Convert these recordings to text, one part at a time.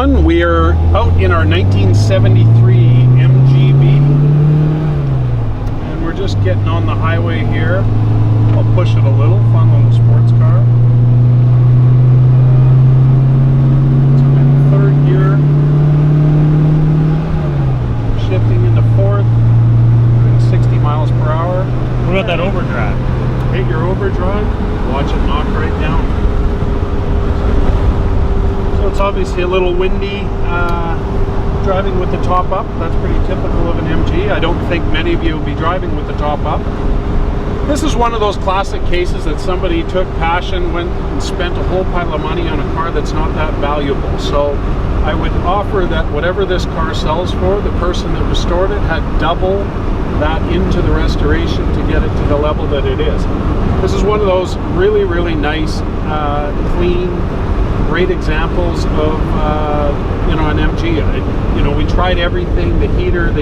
everyone. We are out in our 1973 MGB, and we're just getting on the highway here. I'll push it a little, fun little sports car. It's in third gear, shifting into fourth, doing 60 miles per hour. What about that overdrive? Hit your overdrive, watch it knock right down. So it's obviously a little windy driving with the top up. That's pretty typical of an MG. I don't think many of you will be driving with the top up. This is one of those classic cases that somebody took passion, went and spent a whole pile of money on a car that's not that valuable. So I would offer that whatever this car sells for, the person that restored it had double that into the restoration to get it to the level that it is. This is one of those really, really nice, clean, great examples of an MG. We tried everything: the heater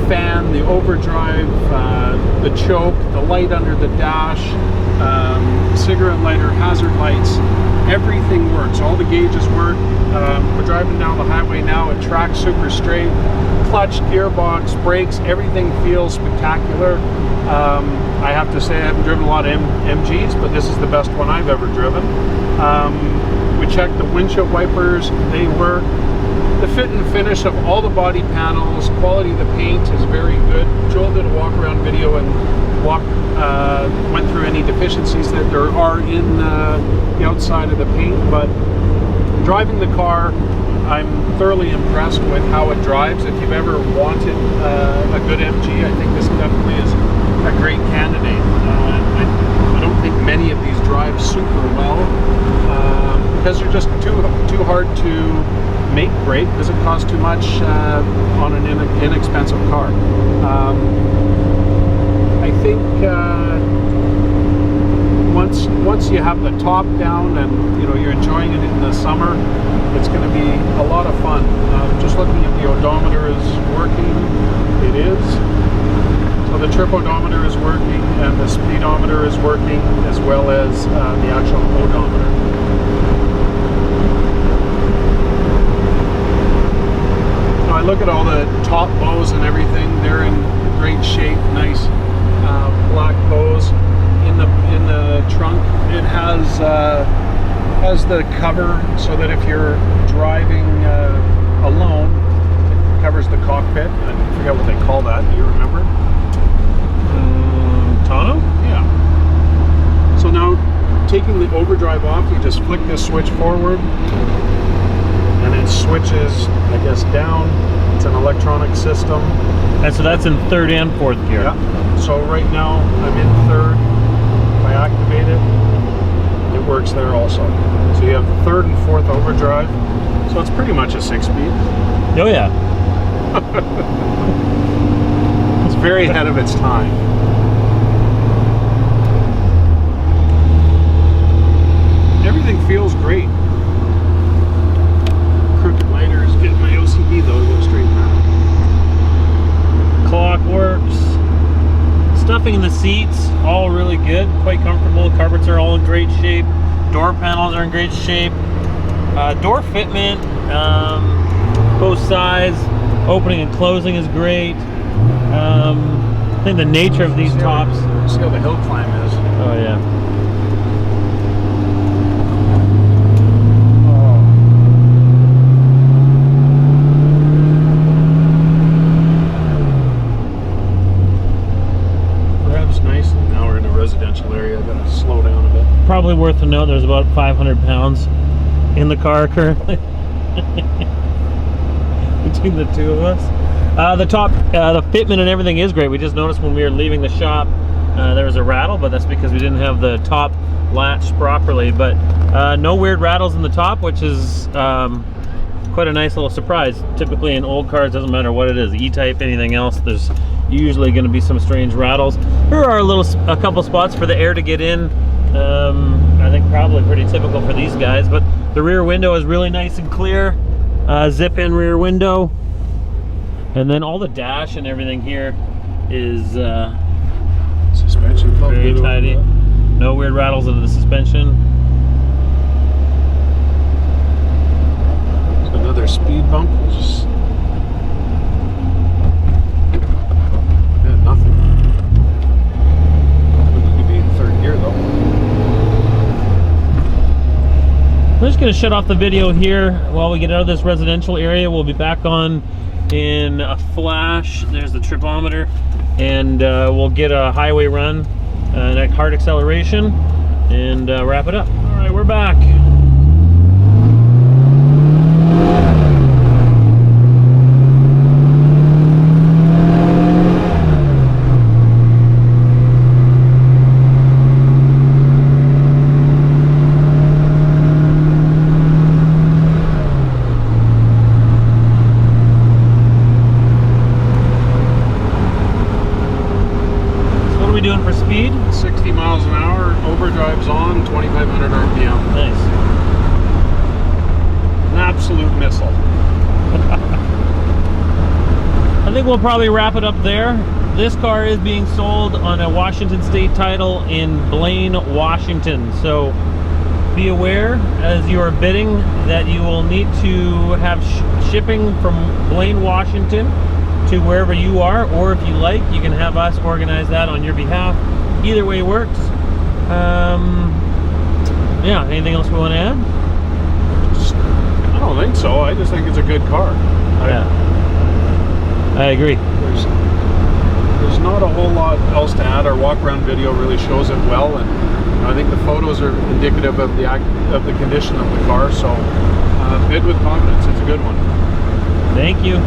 fan, the overdrive, the choke, the light under the dash, cigarette lighter, hazard lights. Everything works. All the gauges work. We're driving down the highway now. It tracks super straight. Clutch, gearbox, brakes, everything feels spectacular. I have to say I haven't driven a lot of MGs, but this is the best one I've ever driven. We checked the windshield wipers, they work. The fit and finish of all the body panels, quality of the paint is very good. Joel did a walk around video and went through any deficiencies that there are in the outside of the paint, but driving the car, I'm thoroughly impressed with how it drives. If you've ever wanted a good MG, I think this definitely is a great candidate. I don't think many of these drive super well because they're just too hard to make great because it costs too much on an inexpensive car. I think once you have the top down and you're enjoying it in the summer, it's going to be a lot of fun. Just looking at the odometer is working. It is. So the trip odometer is working and the speedometer is working, as well as the actual odometer. I look at all the top bows and everything. They're in great shape. Nice black bows. In the trunk, it has the cover so that if you're driving alone, it covers the cockpit. I forget what they call that. Do you remember? Tonneau? Yeah. So now, taking the overdrive off, you just flick this switch forward, and it switches, I guess, down. It's an electronic system. And so that's in third and fourth gear. Yeah. So right now I'm in third. If I activate it, it works there also. So you have third and fourth overdrive. So it's pretty much a 6-speed. Oh yeah. It's very ahead of its time. Everything feels great. Crooked lighters, get my OCD though, go straight back. Clock works. Stuffing in the seats, all really good, quite comfortable. Carpets are all in great shape. Door panels are in great shape. Door fitment, both sides, opening and closing is great. I think the nature of these tops. See how the hill climb is. Oh yeah. Area. I gotta slow down a bit. Probably worth to note there's about 500 pounds in the car currently between the two of us. The top, the fitment and everything is great. We just noticed when we were leaving the shop there was a rattle, but that's because we didn't have the top latched properly. But no weird rattles in the top, which is quite a nice little surprise. Typically in old cars, doesn't matter what it is, E-Type, anything else, there's usually going to be some strange rattles. There are a couple spots for the air to get in. I think probably pretty typical for these guys, but the rear window is really nice and clear. Zip in rear window, and then all the dash and everything here is suspension very tidy. No weird rattles into the suspension. So another speed bump. We'll just... Yeah, nothing. We need to be in third gear though. I'm just going to shut off the video here while we get out of this residential area. We'll be back on in a flash. There's the tripometer, and we'll get a highway run and a hard acceleration and wrap it up. All right, we're back. Doing for speed? 60 miles an hour, overdrive's on, 2,500 RPM. Nice. An absolute missile. I think we'll probably wrap it up there. This car is being sold on a Washington State title in Blaine, Washington. So be aware as you are bidding that you will need to have shipping from Blaine, Washington to wherever you are, or if you like, you can have us organize that on your behalf. Either way works. Yeah, anything else we want to add? I don't think so. I just think it's a good car. Yeah, I agree. There's not a whole lot else to add. Our walk around video really shows it well, and I think the photos are indicative of the condition of the car. So bid with confidence. It's a good one. Thank you.